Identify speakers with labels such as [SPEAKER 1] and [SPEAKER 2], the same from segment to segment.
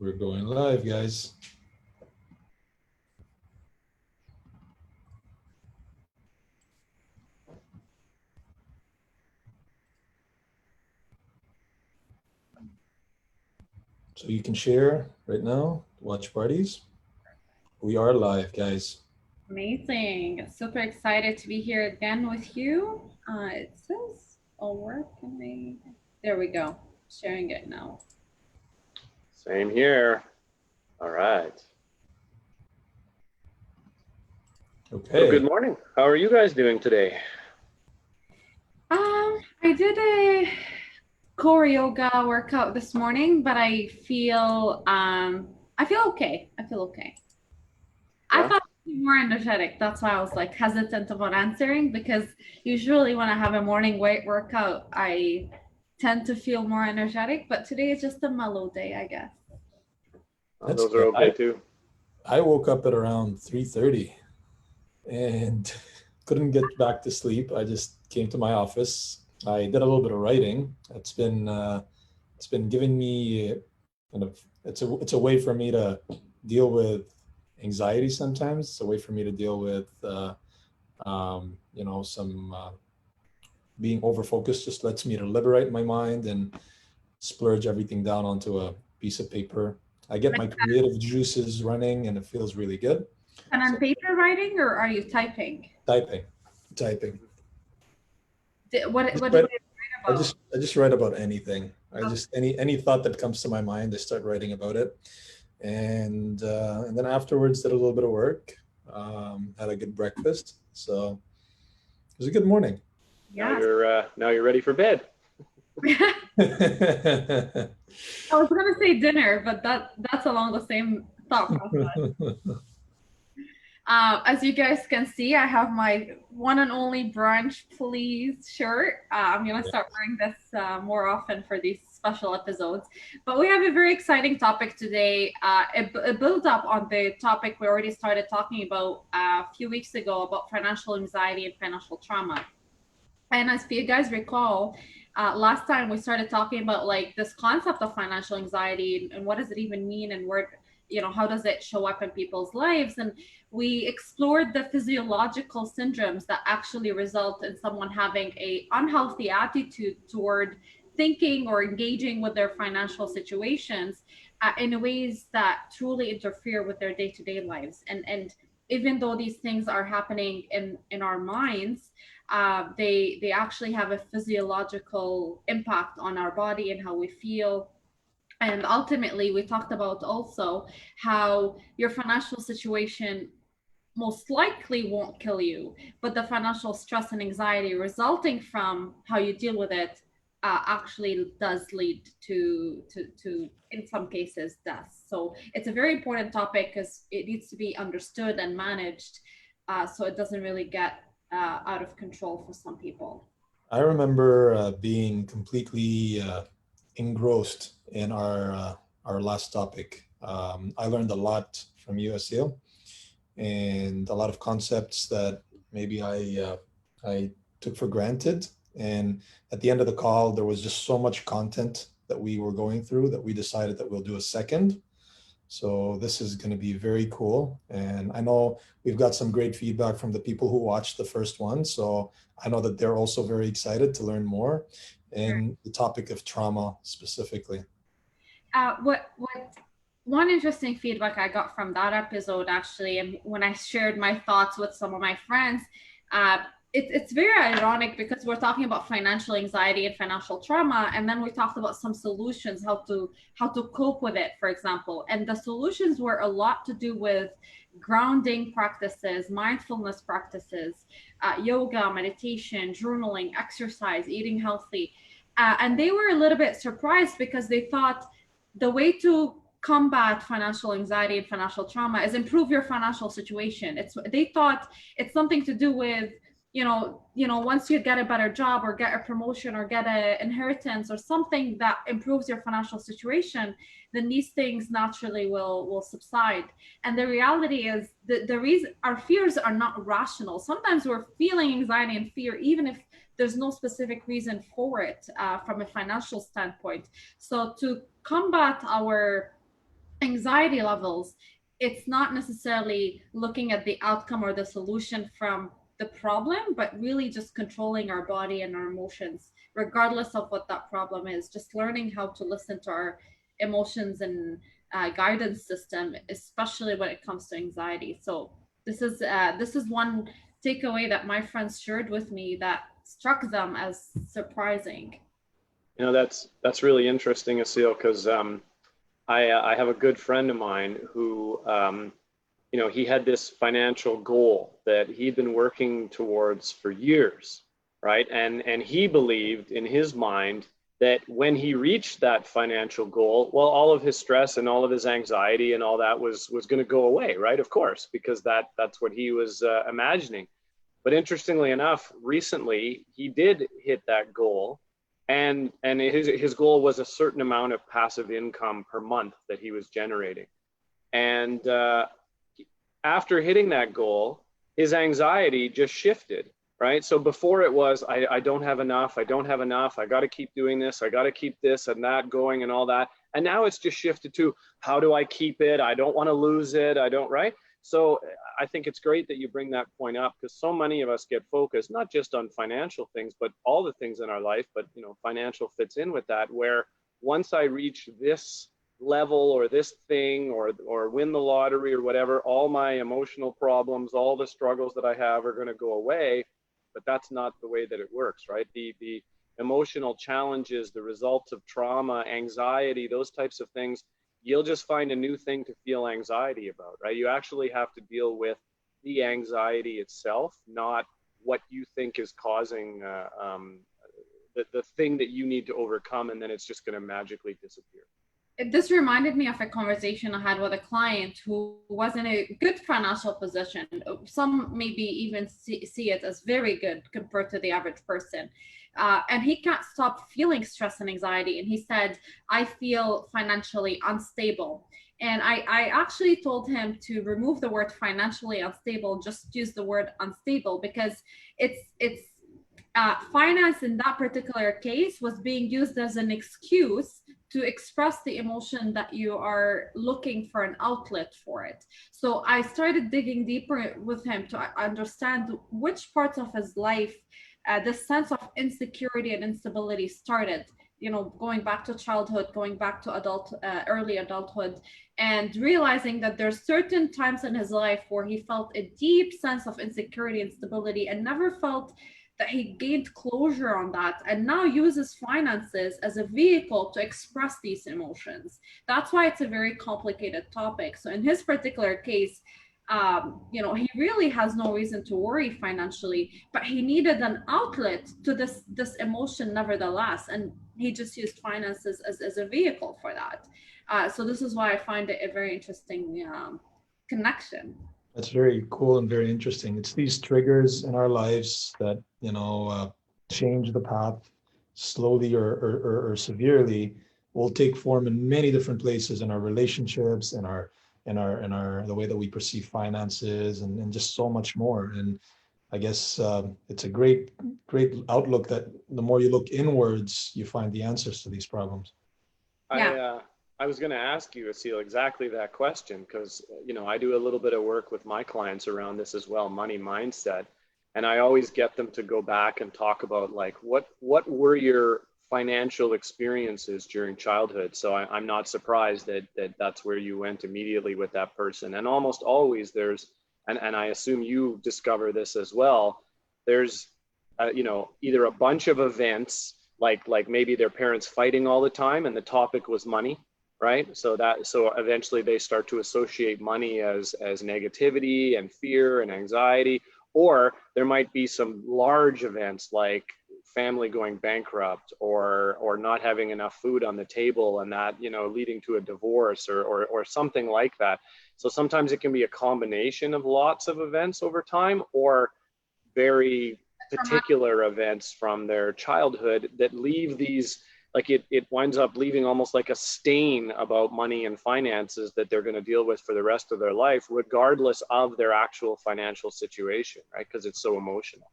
[SPEAKER 1] We're going live, guys. So you can share right now, watch parties. We are live, guys.
[SPEAKER 2] Amazing. Super excited to be here again with you. It says, oh, where can I? There we go. Sharing it now.
[SPEAKER 3] Same here. All right.
[SPEAKER 1] Okay.
[SPEAKER 3] So good morning. How are you guys doing today?
[SPEAKER 2] I did a core yoga workout this morning, but I feel okay. I feel okay. I
[SPEAKER 3] Yeah.
[SPEAKER 2] thought I'd be more energetic. That's why I was like hesitant about answering because usually when I have a morning weight workout, I tend to feel more energetic, but today is just a mellow day, I guess.
[SPEAKER 3] Oh, those are okay too.
[SPEAKER 1] I woke up at around 3:30 and couldn't get back to sleep. I just came to my office. I did a little bit of writing. It's been giving me kind of it's a way for me to deal with anxiety sometimes. It's a way for me to deal with some being over focused. Just lets me to liberate my mind and splurge everything down onto a piece of paper. I get my creative juices running and it feels really good.
[SPEAKER 2] And on paper writing or are you typing?
[SPEAKER 1] Typing.
[SPEAKER 2] What do you write about?
[SPEAKER 1] I just write about anything. I just any thought that comes to my mind, I start writing about it, and then afterwards did a little bit of work. Had a good breakfast, so it was a good morning.
[SPEAKER 2] Yeah.
[SPEAKER 3] Now you're ready for bed.
[SPEAKER 2] I was gonna say dinner, but that's along the same thought process. As you guys can see, I have my one and only brunch please shirt. I'm gonna start wearing this more often for these special episodes. But we have a very exciting topic today. A build up on the topic we already started talking about a few weeks ago about financial anxiety and financial trauma. And as you guys recall, last time we started talking about like this concept of financial anxiety and what does it even mean and where, how does it show up in people's lives? And we explored the physiological syndromes that actually result in someone having a unhealthy attitude toward thinking or engaging with their financial situations in ways that truly interfere with their day-to-day lives. And even though these things are happening in our minds, they actually have a physiological impact on our body and how we feel. And ultimately, we talked about also how your financial situation most likely won't kill you, but the financial stress and anxiety resulting from how you deal with it actually does lead to in some cases death. So it's a very important topic because it needs to be understood and managed, so it doesn't really get out of control for some people.
[SPEAKER 1] I remember being completely engrossed in our last topic. I learned a lot from you, Asil, and a lot of concepts that maybe I took for granted. And at the end of the call, there was just so much content that we were going through that we decided that we'll do a second. So this is going to be very cool. And I know we've got some great feedback from the people who watched the first one. So I know that they're also very excited to learn more in the topic of trauma specifically.
[SPEAKER 2] What one interesting feedback I got from that episode actually, and when I shared my thoughts with some of my friends, uh, it's very ironic because we're talking about financial anxiety and financial trauma, and then we talked about some solutions how to cope with it, for example. And the solutions were a lot to do with grounding practices, mindfulness practices, yoga, meditation, journaling, exercise, eating healthy. And they were a little bit surprised because they thought the way to combat financial anxiety and financial trauma is improve your financial situation. They thought it's something to do with once you get a better job or get a promotion or get an inheritance or something that improves your financial situation, then these things naturally will subside. And the reality is the reason our fears are not rational. Sometimes we're feeling anxiety and fear even if there's no specific reason for it from a financial standpoint. So to combat our anxiety levels, it's not necessarily looking at the outcome or the solution from the problem, but really just controlling our body and our emotions, regardless of what that problem is. Just learning how to listen to our emotions and guidance system, especially when it comes to anxiety. So this is one takeaway that my friends shared with me that struck them as surprising.
[SPEAKER 3] You know, that's really interesting, Asil, because I have a good friend of mine who, you know, he had this financial goal that he'd been working towards for years, right? And he believed in his mind that when he reached that financial goal, well, all of his stress and all of his anxiety and all that was going to go away, right? Of course, because that's what he was imagining. But interestingly enough, recently he did hit that goal, and his goal was a certain amount of passive income per month that he was generating. And after hitting that goal, his anxiety just shifted, right? So before it was, I don't have enough, I don't have enough, I got to keep doing this, I got to keep this and that going and all that. And now it's just shifted to, how do I keep it? I don't want to lose it. I don't, right? So I think it's great that you bring that point up, because so many of us get focused, not just on financial things, but all the things in our life, but you know, financial fits in with that, where once I reach this level or this thing or win the lottery or whatever, all my emotional problems, all the struggles that I have are going to go away. But that's not the way that it works, right? The emotional challenges, the results of trauma, anxiety, those types of things, you'll just find a new thing to feel anxiety about, right? You actually have to deal with the anxiety itself, not what you think is causing the thing that you need to overcome, and then it's just going to magically disappear.
[SPEAKER 2] This reminded me of a conversation I had with a client who was in a good financial position. Some maybe even see it as very good compared to the average person. And he can't stop feeling stress and anxiety. And he said, I feel financially unstable. And I actually told him to remove the word financially unstable, just use the word unstable, because it's finance in that particular case was being used as an excuse to express the emotion that you are looking for an outlet for it. So I started digging deeper with him to understand which parts of his life the sense of insecurity and instability started, you know, going back to childhood, going back to early adulthood, and realizing that there's certain times in his life where he felt a deep sense of insecurity and stability and never felt that he gained closure on that, and now uses finances as a vehicle to express these emotions. That's why it's a very complicated topic. So in his particular case, you know, he really has no reason to worry financially, but he needed an outlet to this emotion nevertheless, and he just used finances as a vehicle for that. So this is why I find it a very interesting connection.
[SPEAKER 1] That's very cool and very interesting. It's these triggers in our lives that, you know, change the path slowly or severely, will take form in many different places in our relationships, in our the way that we perceive finances, and just so much more. And I guess it's a great outlook that the more you look inwards, you find the answers to these problems.
[SPEAKER 2] Yeah.
[SPEAKER 3] I was going to ask you, Asil, exactly that question, because, you know, I do a little bit of work with my clients around this as well, money mindset. And I always get them to go back and talk about, like, what were your financial experiences during childhood? So I'm not surprised that's where you went immediately with that person. And almost always there's, and I assume you discover this as well, there's, you know, either a bunch of events, like maybe their parents fighting all the time and the topic was money, right? So eventually they start to associate money as negativity and fear and anxiety. Or there might be some large events like family going bankrupt or not having enough food on the table, and that, you know, leading to a divorce or something like that. So sometimes it can be a combination of lots of events over time, or very particular events from their childhood that leave these, like it winds up leaving almost like a stain about money and finances that they're going to deal with for the rest of their life, regardless of their actual financial situation, right? Because it's so emotional.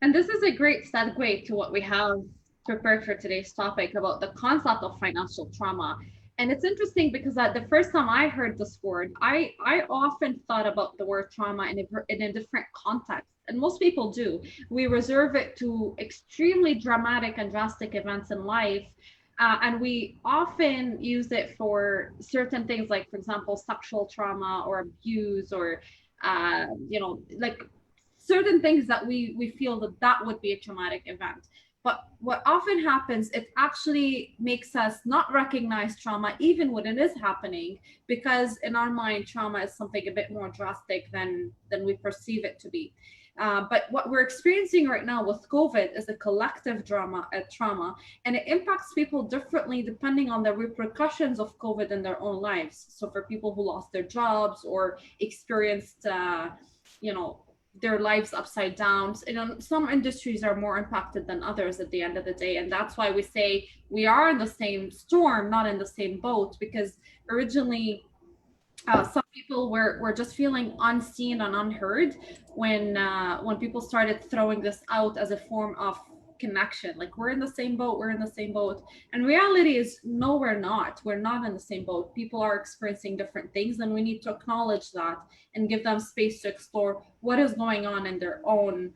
[SPEAKER 2] And this is a great segue to what we have prepared for today's topic about the concept of financial trauma. And it's interesting because the first time I heard this word, I often thought about the word trauma in a different context. And most people do. We reserve it to extremely dramatic and drastic events in life. And we often use it for certain things, like, for example, sexual trauma or abuse, or, like certain things that we feel that that would be a traumatic event. But what often happens, it actually makes us not recognize trauma even when it is happening, because in our mind, trauma is something a bit more drastic than we perceive it to be. But what we're experiencing right now with COVID is a collective trauma, and it impacts people differently depending on the repercussions of COVID in their own lives. So for people who lost their jobs or experienced, you know, their lives upside down. Some industries are more impacted than others at the end of the day. And that's why we say we are in the same storm, not in the same boat, because originally some people were just feeling unseen and unheard when people started throwing this out as a form of connection, like, we're in the same boat, we're in the same boat. And reality is, no, we're not in the same boat. People are experiencing different things, and we need to acknowledge that and give them space to explore what is going on in their own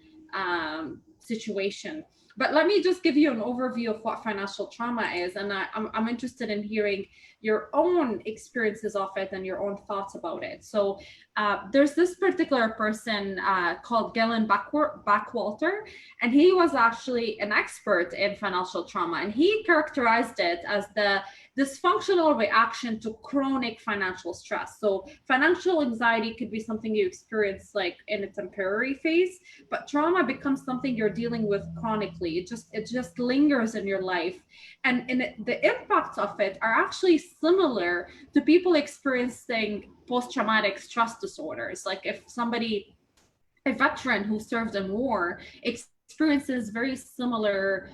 [SPEAKER 2] situation. But let me just give you an overview of what financial trauma is, and I'm interested in hearing your own experiences of it and your own thoughts about it. So there's this particular person called Galen Backwalter, and he was actually an expert in financial trauma, and he characterized it as the dysfunctional reaction to chronic financial stress. So financial anxiety could be something you experience like in a temporary phase, but trauma becomes something you're dealing with chronically. It just lingers in your life, and the impacts of it are actually similar to people experiencing post-traumatic stress disorders. Like, if a veteran who served in war experiences very similar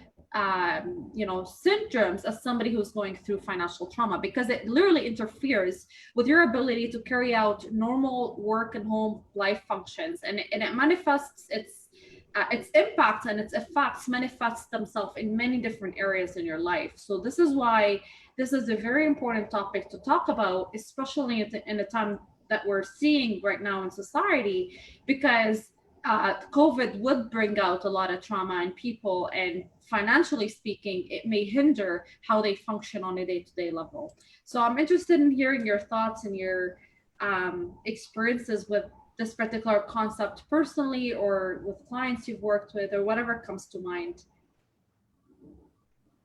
[SPEAKER 2] symptoms as somebody who's going through financial trauma, because it literally interferes with your ability to carry out normal work and home life functions, and it manifests its impact and its effects manifest themselves in many different areas in your life. So this is why this is a very important topic to talk about, especially in the time that we're seeing right now in society, because COVID would bring out a lot of trauma in people, and financially speaking, it may hinder how they function on a day-to-day level. So I'm interested in hearing your thoughts and your experiences with this particular concept personally, or with clients you've worked with, or whatever comes to mind.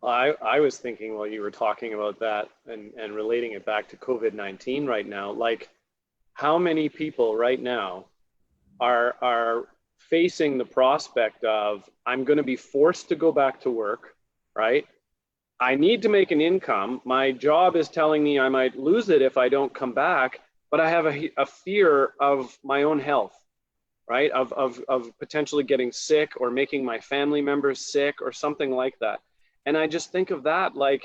[SPEAKER 3] I was thinking while you were talking about that and relating it back to COVID-19 right now, like, how many people right now are facing the prospect of, I'm going to be forced to go back to work, right? I need to make an income. My job is telling me I might lose it if I don't come back, but I have a fear of my own health, right? Of potentially getting sick or making my family members sick or something like that. And I just think of that, like,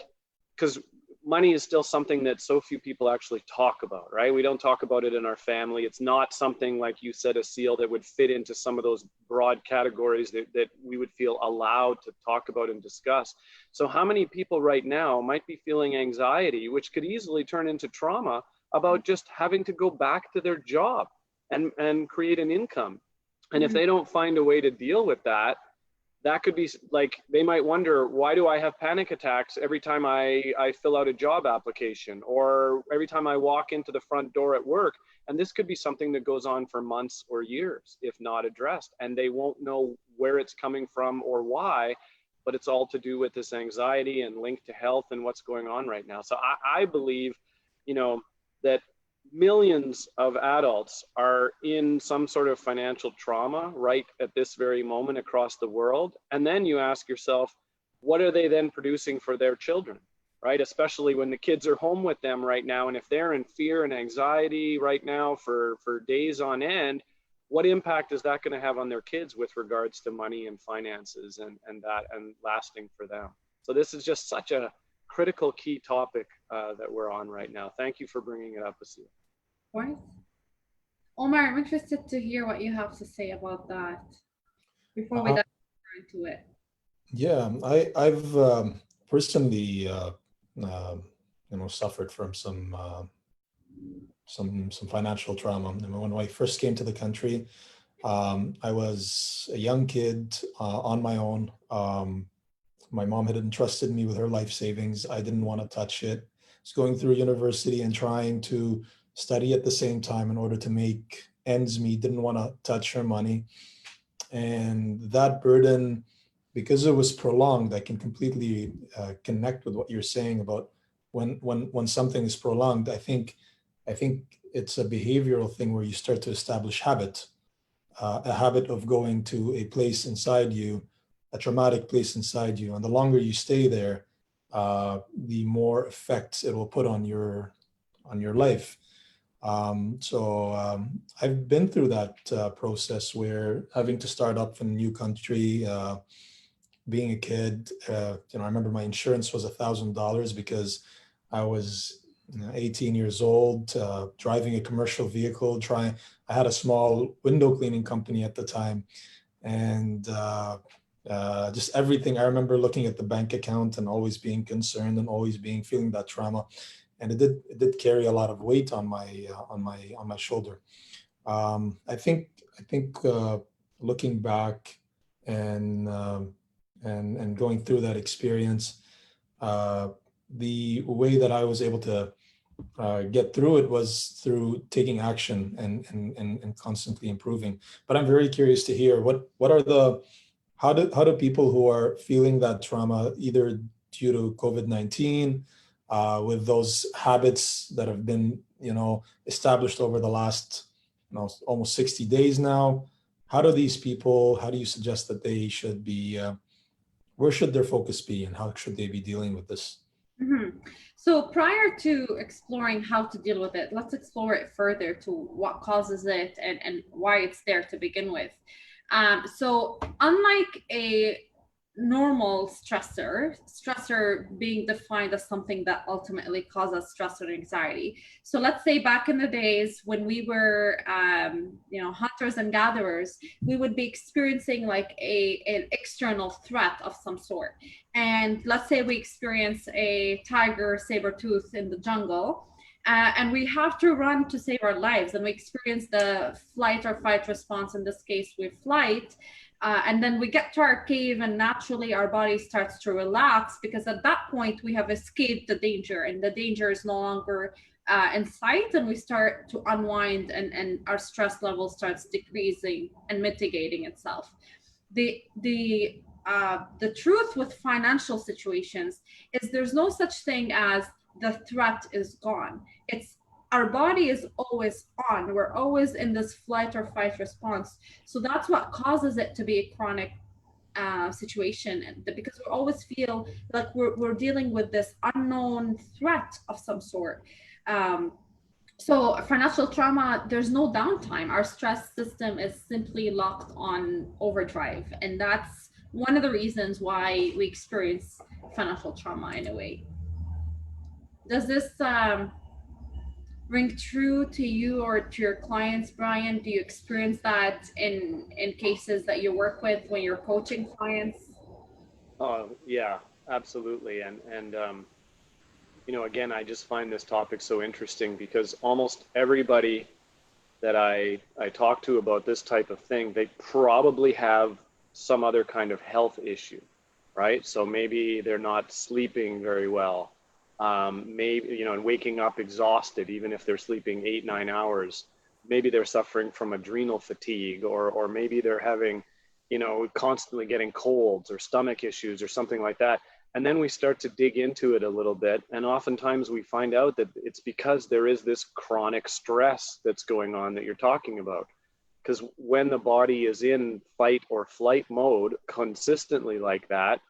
[SPEAKER 3] because money is still something that so few people actually talk about, right? We don't talk about it in our family. It's not something, like you said, Asil, that would fit into some of those broad categories that we would feel allowed to talk about and discuss. So how many people right now might be feeling anxiety, which could easily turn into trauma, about just having to go back to their job and create an income? And if they don't find a way to deal with that, that could be like, they might wonder, why do I have panic attacks every time I fill out a job application, or every time I walk into the front door at work? And this could be something that goes on for months or years if not addressed, and they won't know where it's coming from or why, but it's all to do with this anxiety and linked to health and what's going on right now. So I believe, that millions of adults are in some sort of financial trauma right at this very moment across the world. And then you ask yourself, what are they then producing for their children, right? Especially when the kids are home with them right now. And if they're in fear and anxiety right now for days on end, what impact is that going to have on their kids with regards to money and finances and lasting for them? So this is just such a critical key topic that we're on right now. Thank you for bringing it up, Asil.
[SPEAKER 2] Of course. Omar, I'm interested to hear what you have to say about that before we dive into it.
[SPEAKER 1] Yeah, I've personally suffered from some financial trauma. And when I first came to the country, I was a young kid on my own. My mom had entrusted me with her life savings. I didn't want to touch it. I was going through university and trying to study at the same time in order to make ends meet. Didn't want to touch her money. And that burden, because it was prolonged, I can completely connect with what you're saying about when something is prolonged. I think it's a behavioral thing where you start to establish habit, a habit of going to a place inside you, a traumatic place inside you, and the longer you stay there, the more effects it will put on your life. I've been through that process where having to start up in a new country, being a kid, I remember my insurance was $1,000 because I was 18 years old, driving a commercial vehicle. I had a small window cleaning company at the time, and just everything. I remember looking at the bank account and always being concerned and always feeling that trauma, and it did carry a lot of weight on my shoulder. I think looking back and going through that experience, the way that I was able to get through it was through taking action and constantly improving. But I'm very curious to hear how do people who are feeling that trauma, either due to COVID-19, with those habits that have been established over the last almost 60 days now, how do you suggest that they should be, where should their focus be, and how should they be dealing with this?
[SPEAKER 2] Mm-hmm. So prior to exploring how to deal with it, let's explore it further to what causes it and why it's there to begin with. So unlike a normal stressor being defined as something that ultimately causes stress and anxiety. So let's say back in the days when we were, hunters and gatherers, we would be experiencing like an external threat of some sort. And let's say we experience a tiger, saber-tooth in the jungle, and we have to run to save our lives. And we experience the flight or fight response, in this case with flight. And then we get to our cave and naturally our body starts to relax because at that point we have escaped the danger and the danger is no longer in sight, and we start to unwind and our stress level starts decreasing and mitigating itself. The truth with financial situations is there's no such thing as the threat is gone. It's our body is always on. We're always in this flight or fight response. So that's what causes it to be a chronic situation, and because we always feel like we're dealing with this unknown threat of some sort. So financial trauma, there's no downtime. Our stress system is simply locked on overdrive, and that's one of the reasons why we experience financial trauma in a way. Does this ring true to you or to your clients, Brian? Do you experience that in cases that you work with when you're coaching clients?
[SPEAKER 3] Oh, yeah, absolutely. And again, I just find this topic so interesting because almost everybody that I talk to about this type of thing, they probably have some other kind of health issue, right? So maybe they're not sleeping very well. Maybe, and waking up exhausted, even if they're sleeping 8-9 hours. Maybe they're suffering from adrenal fatigue, or maybe they're having, constantly getting colds or stomach issues or something like that. And then we start to dig into it a little bit. And oftentimes we find out that it's because there is this chronic stress that's going on that you're talking about. Because when the body is in fight or flight mode consistently like that,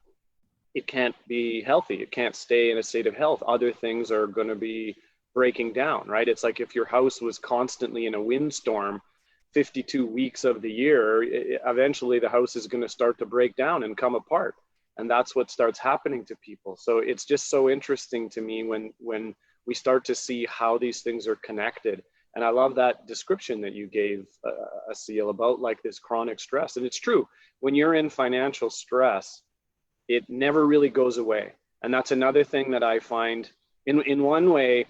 [SPEAKER 3] it can't be healthy. It can't stay in a state of health. Other things are going to be breaking down, right? It's like if your house was constantly in a windstorm 52 weeks of the year, eventually the house is going to start to break down and come apart. And that's what starts happening to people. So it's just so interesting to me when we start to see how these things are connected. And I love that description that you gave, Asil, about like this chronic stress. And it's true, when you're in financial stress, it never really goes away. And that's another thing that I find in one way,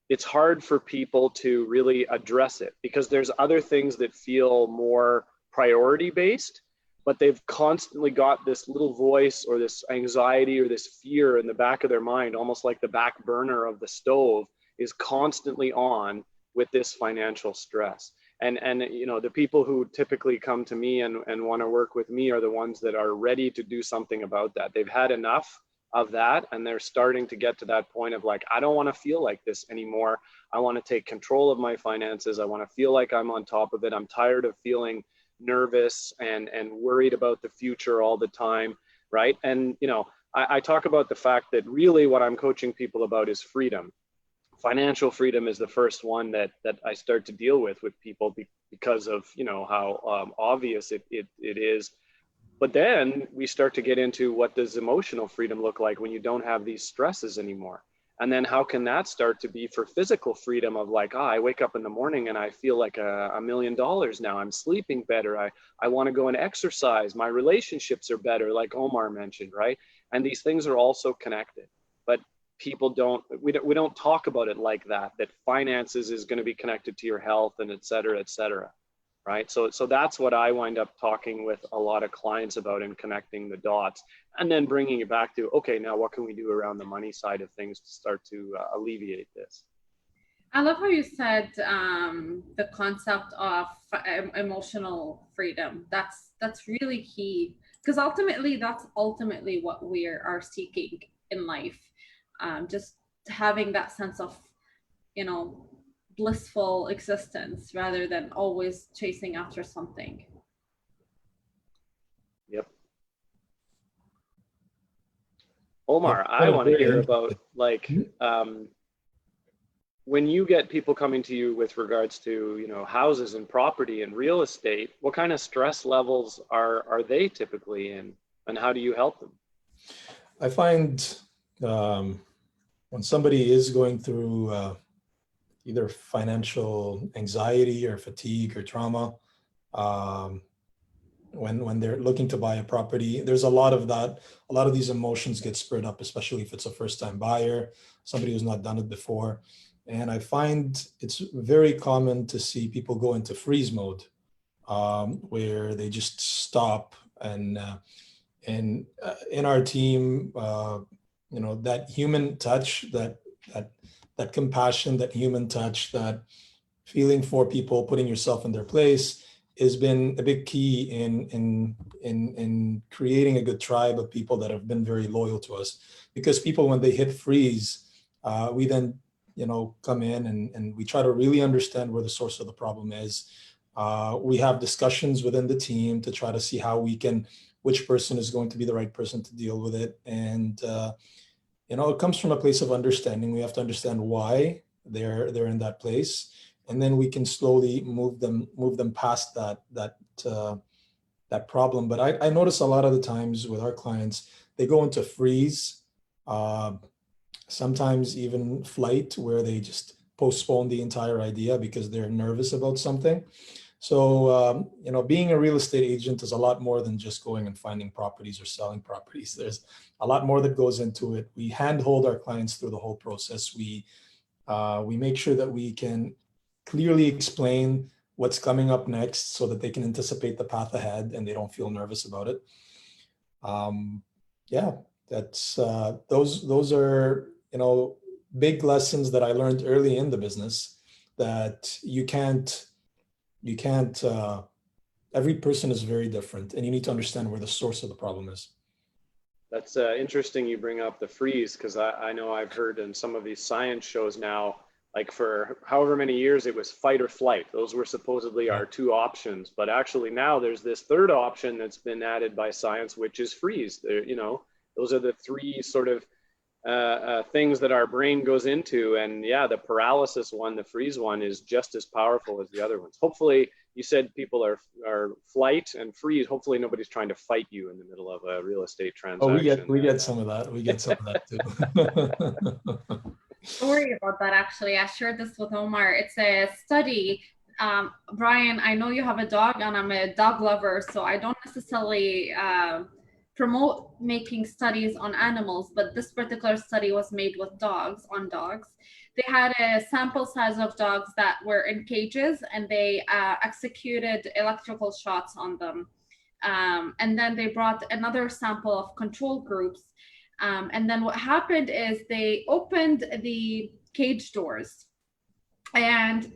[SPEAKER 3] it's hard for people to really address it because there's other things that feel more priority based, but they've constantly got this little voice or this anxiety or this fear in the back of their mind, almost like the back burner of the stove is constantly on with this financial stress. And you know, the people who typically come to me and want to work with me are the ones that are ready to do something about that. They've had enough of that, and they're starting to get to that point of like, I don't want to feel like this anymore. I want to take control of my finances. I want to feel like I'm on top of it. I'm tired of feeling nervous and worried about the future all the time, right? And you know, I talk about the fact that really what I'm coaching people about is freedom. Financial freedom is the first one that I start to deal with people because of, you know, how obvious it is. But then we start to get into what does emotional freedom look like when you don't have these stresses anymore? And then how can that start to be for physical freedom of like, I wake up in the morning and I feel like $1 million now. I'm sleeping better. I want to go and exercise. My relationships are better, like Omar mentioned, right? And these things are also connected. But people we don't talk about it like that finances is going to be connected to your health and et cetera, right? So that's what I wind up talking with a lot of clients about and connecting the dots and then bringing it back to, okay, now what can we do around the money side of things to start to alleviate this?
[SPEAKER 2] I love how you said the concept of emotional freedom. That's really key because ultimately that's ultimately what we are seeking in life. Just having that sense of, you know, blissful existence rather than always chasing after something.
[SPEAKER 3] Yep. Omar, I want to hear about like when you get people coming to you with regards to, you know, houses and property and real estate, what kind of stress levels are they typically in, and how do you help them?
[SPEAKER 1] I find when somebody is going through either financial anxiety or fatigue or trauma, when they're looking to buy a property, there's a lot of that. A lot of these emotions get stirred up, especially if it's a first-time buyer, somebody who's not done it before. And I find it's very common to see people go into freeze mode, where they just stop. And in our team, you know, that human touch, that compassion, that human touch, that feeling for people, putting yourself in their place, has been a big key in creating a good tribe of people that have been very loyal to us. Because people, when they hit freeze, we then, you know, come in and we try to really understand where the source of the problem is. We have discussions within the team to try to see how we can, which person is going to be the right person to deal with it. And you know, it comes from a place of understanding. We have to understand why they're in that place, and then we can slowly move them past that problem. But I notice a lot of the times with our clients, they go into freeze, sometimes even flight, where they just postpone the entire idea because they're nervous about something. So, you know, being a real estate agent is a lot more than just going and finding properties or selling properties. There's a lot more that goes into it. We handhold our clients through the whole process. We make sure that we can clearly explain what's coming up next so that they can anticipate the path ahead and they don't feel nervous about it. Yeah, that's those are, you know, big lessons that I learned early in the business, that you can't every person is very different, and you need to understand where the source of the problem is.
[SPEAKER 3] That's interesting you bring up the freeze, because I know I've heard in some of these science shows now, like for however many years it was fight or flight. Those were supposedly our two options, but actually now there's this third option that's been added by science, which is freeze. You know, those are the three sort of things that our brain goes into. And yeah, the paralysis one, the freeze one, is just as powerful as the other ones. Hopefully, you said people are flight and freeze. Hopefully nobody's trying to fight you in the middle of a real estate transaction.
[SPEAKER 1] Oh, we get some of that. We get some of that too.
[SPEAKER 2] Don't worry about that. Actually, I shared this with Omar. It's a study. Brian, I know you have a dog and I'm a dog lover, so I don't necessarily promote making studies on animals, but this particular study was made with dogs, on dogs. They had a sample size of dogs that were in cages, and they executed electrical shots on them. And then they brought another sample of control groups. And then what happened is they opened the cage doors, and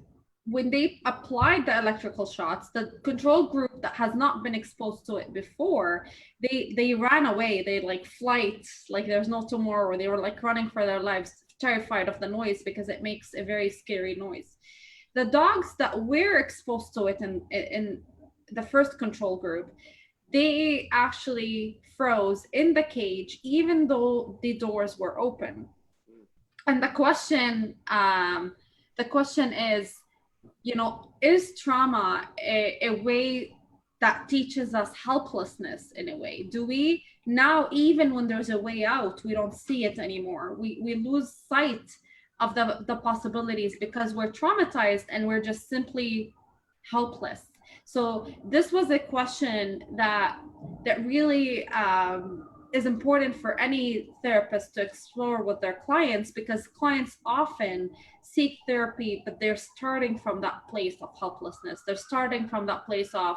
[SPEAKER 2] when they applied the electrical shots, the control group that has not been exposed to it before, they ran away. They like flight, like there's no tomorrow. They were like running for their lives, terrified of the noise because it makes a very scary noise. The dogs that were exposed to it in the first control group, they actually froze in the cage even though the doors were open. And the question is, is trauma a way that teaches us helplessness in a way? Do we now, even when there's a way out, we don't see it anymore? We lose sight of the possibilities because we're traumatized and we're just simply helpless. So this was a question that really is important for any therapist to explore with their clients, because clients often seek therapy, but they're starting from that place of helplessness. They're starting from that place of,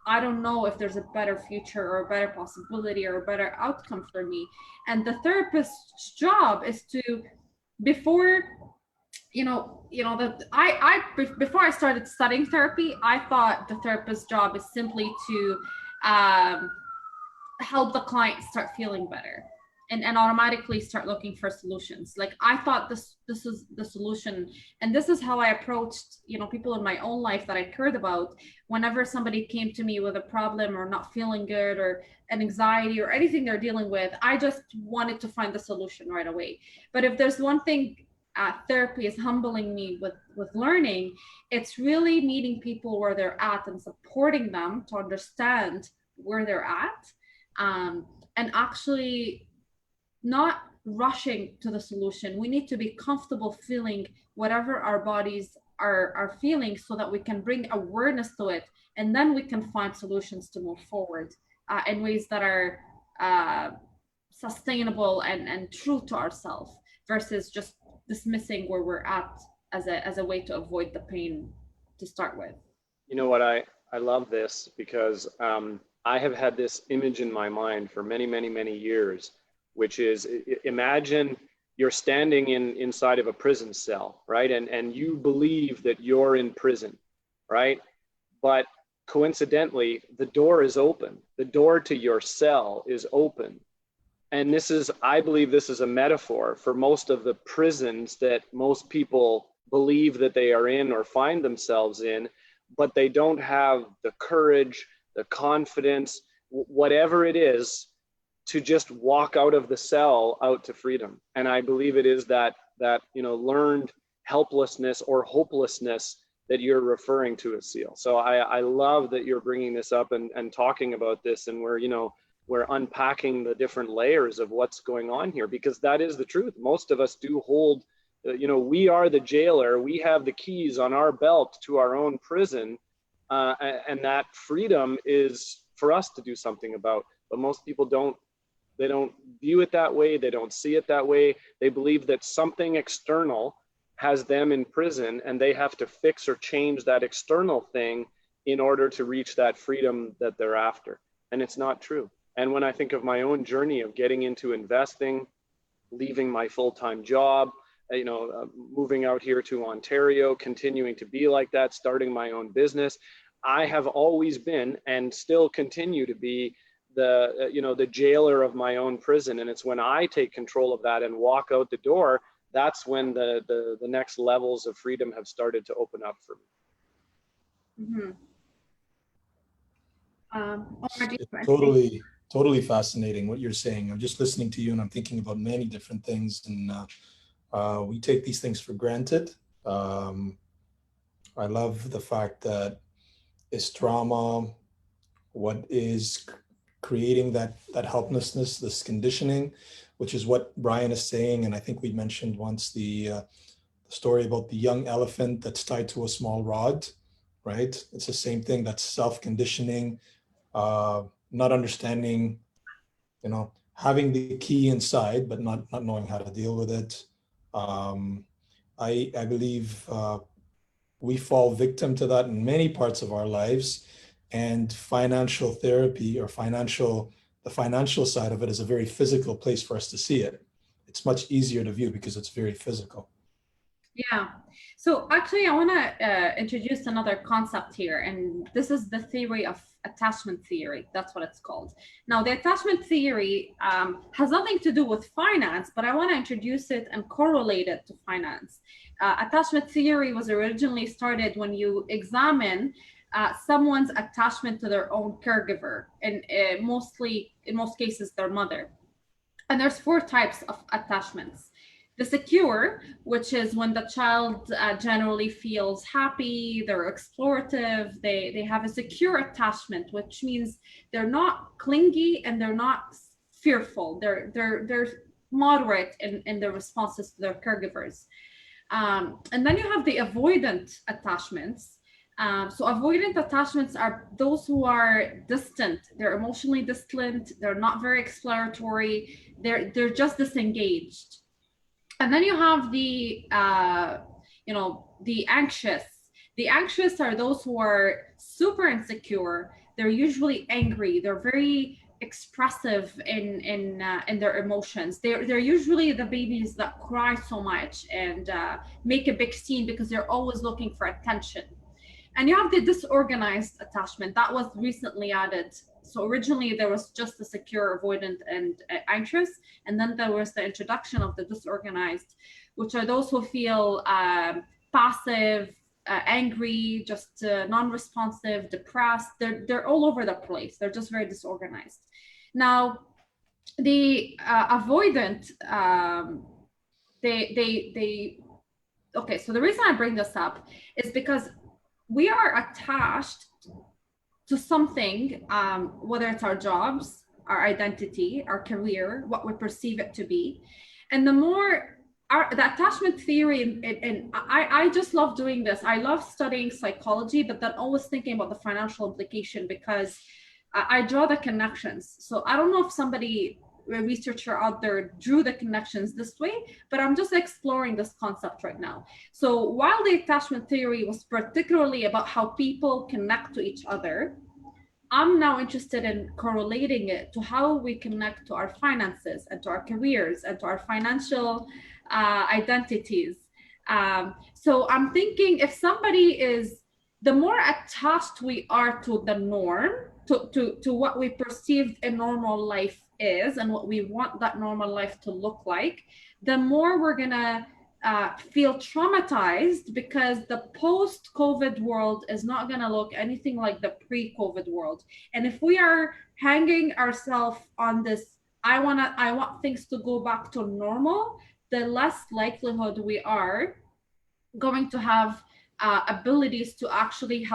[SPEAKER 2] I don't know if there's a better future or a better possibility or a better outcome for me. And the therapist's job is to, before before I started studying therapy, I thought the therapist's job is simply to help the client start feeling better and automatically start looking for solutions. Like, I thought this is the solution, and this is how I approached people in my own life that I cared about. Whenever somebody came to me with a problem or not feeling good or an anxiety or anything they're dealing with, I just wanted to find the solution right away. But if there's one thing therapy is humbling me with learning, it's really meeting people where they're at and supporting them to understand where they're at, and actually not rushing to the solution. We need to be comfortable feeling whatever our bodies are feeling so that we can bring awareness to it, and then we can find solutions to move forward in ways that are sustainable and true to ourselves, versus just dismissing where we're at as a way to avoid the pain to start with.
[SPEAKER 3] You know what, I love this because I have had this image in my mind for many, many, many years, which is, imagine you're standing inside of a prison cell, right? And you believe that you're in prison, right? But coincidentally, the door is open. The door to your cell is open. And I believe this is a metaphor for most of the prisons that most people believe that they are in or find themselves in, but they don't have the courage, the confidence, whatever it is, to just walk out of the cell out to freedom. And I believe it is that learned helplessness or hopelessness that you're referring to, Asil. So I love that you're bringing this up and talking about this, and we're unpacking the different layers of what's going on here, because that is the truth. Most of us do hold, we are the jailer. We have the keys on our belt to our own prison, and that freedom is for us to do something about. But most people don't view it that way. They don't see it that way. They believe that something external has them in prison, and they have to fix or change that external thing in order to reach that freedom that they're after. And it's not true. And when I think of my own journey of getting into investing, leaving my full-time job, moving out here to Ontario, continuing to be like that, starting my own business, I have always been and still continue to be the jailer of my own prison. And it's when I take control of that and walk out the door, that's when the next levels of freedom have started to open up for me.
[SPEAKER 2] Mm-hmm.
[SPEAKER 1] It's totally fascinating what you're saying. I'm just listening to you and I'm thinking about many different things, and we take these things for granted. I love the fact that is trauma what is creating that helplessness, this conditioning, which is what Brian is saying. And I think we mentioned once the story about the young elephant that's tied to a small rod, right? It's the same thing. That's self-conditioning, not understanding having the key inside, but not knowing how to deal with it. I believe we fall victim to that in many parts of our lives, and financial therapy or the financial side of it is a very physical place for us to see it. It's much easier to view because it's very physical.
[SPEAKER 2] Yeah. So actually, I want to introduce another concept here, and this is the theory of attachment theory. That's what it's called. Now, the attachment theory has nothing to do with finance, but I want to introduce it and correlate it to finance. Attachment theory was originally started when you examine someone's attachment to their own caregiver, and in most cases, their mother. And there's 4 types of attachments. The secure, which is when the child generally feels happy, they're explorative, they have a secure attachment, which means they're not clingy and they're not fearful. They're moderate in their responses to their caregivers. And then you have the avoidant attachments. So avoidant attachments are those who are distant. They're emotionally distant. They're not very exploratory. They're just disengaged. And then you have the anxious. The anxious are those who are super insecure. They're usually angry. They're very expressive in their emotions. They're usually the babies that cry so much and make a big scene because they're always looking for attention. And you have the disorganized attachment that was recently added. So originally there was just the secure, avoidant, and anxious, and then there was the introduction of the disorganized, which are those who feel passive, angry, just non-responsive, depressed. They're all over the place. They're just very disorganized. Now, the avoidant, okay. So the reason I bring this up is because we are attached to something, whether it's our jobs, our identity, our career, what we perceive it to be. And the more the attachment theory, and I just love doing this. I love studying psychology, but then always thinking about the financial implication, because I draw the connections. So I don't know if a researcher out there drew the connections this way, but I'm just exploring this concept right now. So while the attachment theory was particularly about how people connect to each other, I'm now interested in correlating it to how we connect to our finances and to our careers and to our financial identities. So I'm thinking, if somebody is, the more attached we are to the norm, to what we perceived a normal life is and what we want that normal life to look like, the more we're gonna feel traumatized, because the post-COVID world is not gonna look anything like the pre-COVID world. And if we are hanging ourselves on this, I want things to go back to normal, the less likelihood we are going to have abilities to actually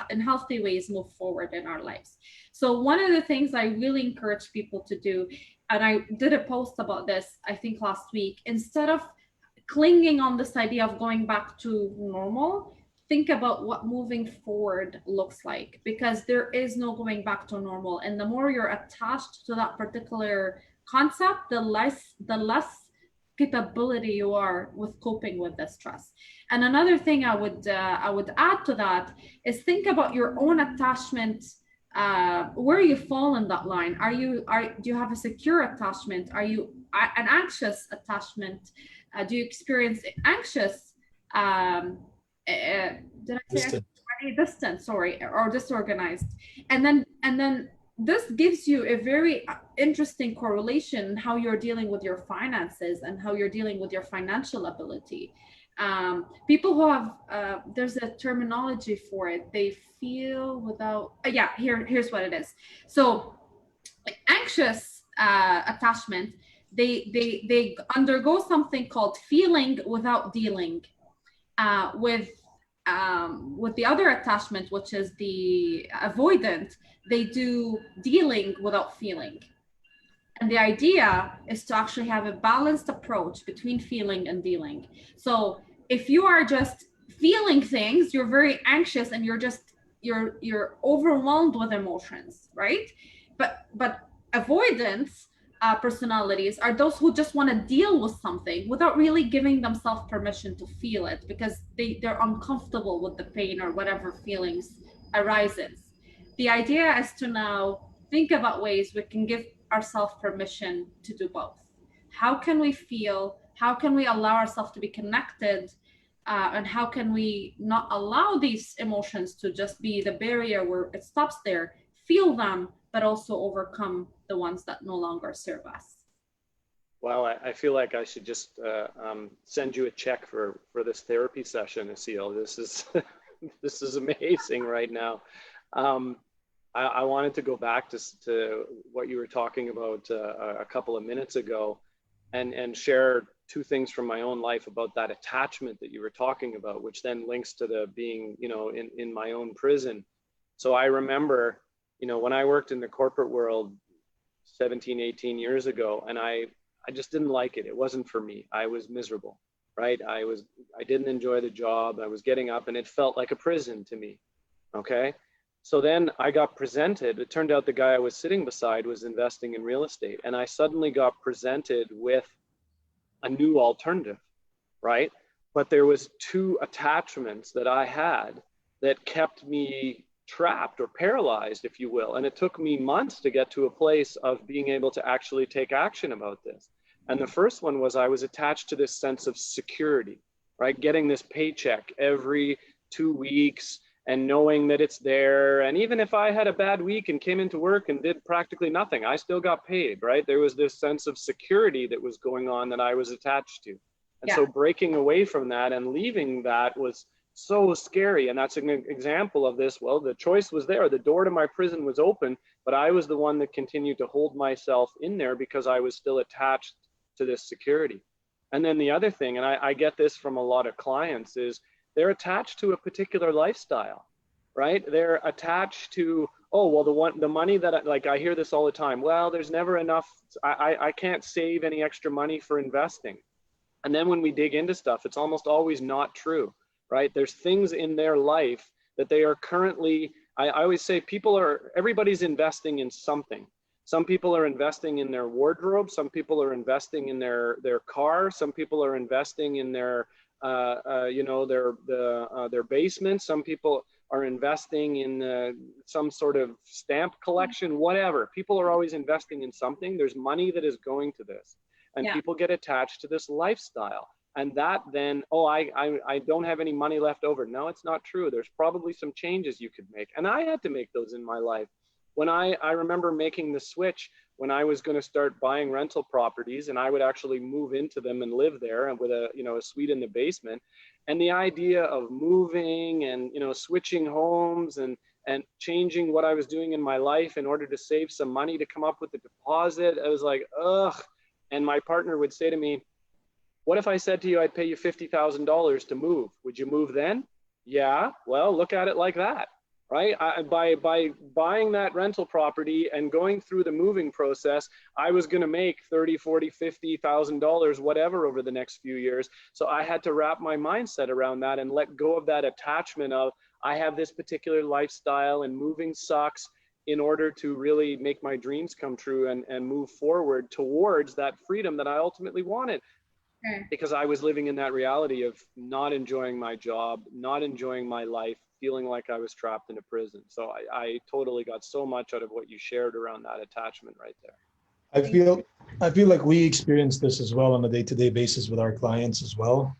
[SPEAKER 2] in healthy ways move forward in our lives. So one of the things I really encourage people to do, and I did a post about this, I think last week, instead of clinging on this idea of going back to normal, think about what moving forward looks like, because there is no going back to normal. And the more you're attached to that particular concept, the less capability you are with coping with the stress. And another thing I would add to that is think about your own attachment, where you fall in that line. Do you have a secure attachment? Are you an anxious attachment? Do you experience anxious? Did I say distant? Sorry, or disorganized? And then this gives you a very interesting correlation how you're dealing with your finances and how you're dealing with your financial ability. People who have, there's a terminology for it. They feel without, here's what it is. So anxious attachment, they undergo something called feeling without dealing. With the other attachment, which is the avoidant, they do dealing without feeling. And the idea is to actually have a balanced approach between feeling and dealing. So if you are just feeling things, you're very anxious and you're overwhelmed with emotions, right? But avoidance personalities are those who just want to deal with something without really giving themselves permission to feel it because they're uncomfortable with the pain or whatever feelings arises. The idea is to now think about ways we can give ourselves permission to do both. How can we feel? How can we allow ourselves to be connected? And how can we not allow these emotions to just be the barrier where it stops there, feel them, but also overcome the ones that no longer serve us?
[SPEAKER 3] Well, I feel like I should just send you a check for this therapy session, Asil. This is this is amazing right now. I wanted to go back to what you were talking about a couple of minutes ago, and share two things from my own life about that attachment that you were talking about, which then links to the being, in my own prison. So I remember, when I worked in the corporate world 17, 18 years ago, and I just didn't like it. It wasn't for me. I was miserable, right? I didn't enjoy the job. I was getting up and it felt like a prison to me. Okay. So then I got presented, it turned out the guy I was sitting beside was investing in real estate, and I suddenly got presented with a new alternative, right? But there was two attachments that I had that kept me trapped or paralyzed, if you will. And it took me months to get to a place of being able to actually take action about this. And the first one was I was attached to this sense of security, right? Getting this paycheck every 2 weeks and knowing that it's there. And even if I had a bad week and came into work and did practically nothing, I still got paid, right? There was this sense of security that was going on that I was attached to. And so breaking away from that and leaving that was so scary. And that's an example of this. Well, the choice was there. The door to my prison was open, but I was the one that continued to hold myself in there because I was still attached to this security. And then the other thing, and I get this from a lot of clients, is they're attached to a particular lifestyle, right? They're attached to, oh, well, the money that, I hear this all the time. Well, there's never enough. I can't save any extra money for investing. And then when we dig into stuff, it's almost always not true, right? There's things in their life that they are currently, I always say everybody's investing in something. Some people are investing in their wardrobe. Some people are investing in their car. Some people are investing in their basement. Some people are investing in some sort of stamp collection, whatever. People are always investing in something. There's money that is going to this, and people get attached to this lifestyle. And that then, I don't have any money left over. No, it's not true. There's probably some changes you could make. And I had to make those in my life. When I remember making the switch when I was going to start buying rental properties, and I would actually move into them and live there, and with a suite in the basement. And the idea of moving and switching homes and changing what I was doing in my life in order to save some money to come up with the deposit, I was like, ugh. And my partner would say to me, what if I said to you I'd pay you $50,000 to move? Would you move then? Yeah, well, look at it like that. Right? By buying that rental property and going through the moving process, I was going to make $30,000, $40,000, $50,000, whatever, over the next few years. So I had to wrap my mindset around that and let go of that attachment of, I have this particular lifestyle and moving sucks, in order to really make my dreams come true and move forward towards that freedom that I ultimately wanted. Because I was living in that reality of not enjoying my job, not enjoying my life, feeling like I was trapped in a prison. So I totally got so much out of what you shared around that attachment right there.
[SPEAKER 1] I feel like we experience this as well on a day-to-day basis with our clients as well.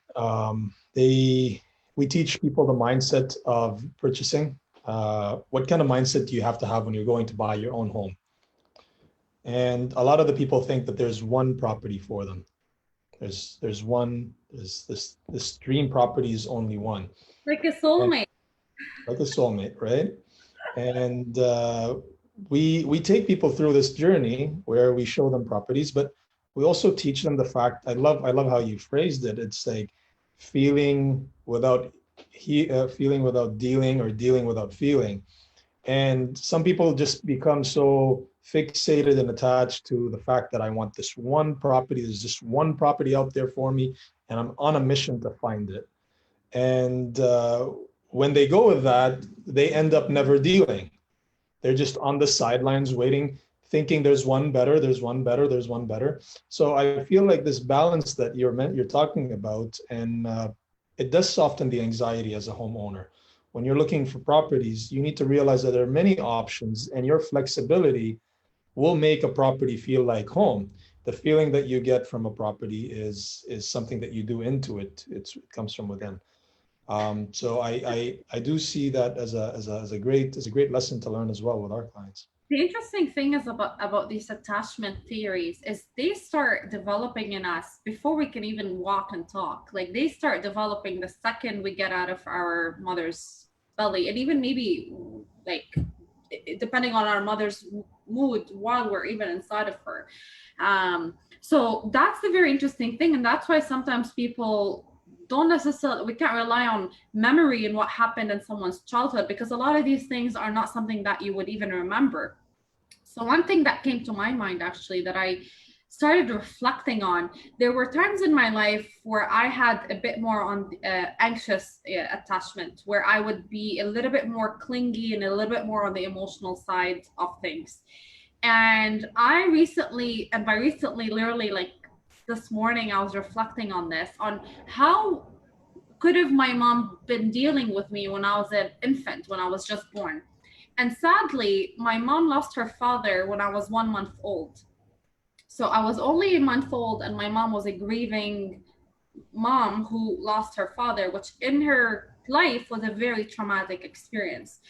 [SPEAKER 1] We teach people the mindset of purchasing. What kind of mindset do you have to have when you're going to buy your own home? And a lot of the people think that there's one property for them. There's this dream property is only one.
[SPEAKER 2] Like a soulmate.
[SPEAKER 1] Like a soulmate, right? And we take people through this journey where we show them properties, but we also teach them the fact, I love how you phrased it. It's like feeling without dealing, or dealing without feeling. And some people just become so fixated and attached to the fact that I want this one property. There's just one property out there for me, and I'm on a mission to find it. And when they go with that, they end up never dealing. They're just on the sidelines waiting, thinking there's one better, there's one better, there's one better. So I feel like this balance that you're talking about, and it does soften the anxiety as a homeowner. When you're looking for properties, you need to realize that there are many options, and your flexibility will make a property feel like home. The feeling that you get from a property is something that you do into it. It comes from within. So I do see that as a great lesson to learn as well with our clients.
[SPEAKER 2] The interesting thing is about these attachment theories is they start developing in us before we can even walk and talk. Like they start developing the second we get out of our mother's belly, and even maybe like depending on our mother's mood while we're even inside of her. So that's the very interesting thing, and that's why sometimes people don't necessarily, we can't rely on memory and what happened in someone's childhood, because a lot of these things are not something that you would even remember. So one thing that came to my mind actually that I started reflecting on, there were times in my life where I had a bit more on anxious attachment, where I would be a little bit more clingy and a little bit more on the emotional side of things. And I recently, and by recently, literally like this morning, I was reflecting on this, on how could have my mom been dealing with me when I was an infant, when I was just born. And sadly, my mom lost her father when I was 1 month old. So I was only a month old, and my mom was a grieving mom who lost her father, which in her life was a very traumatic experience.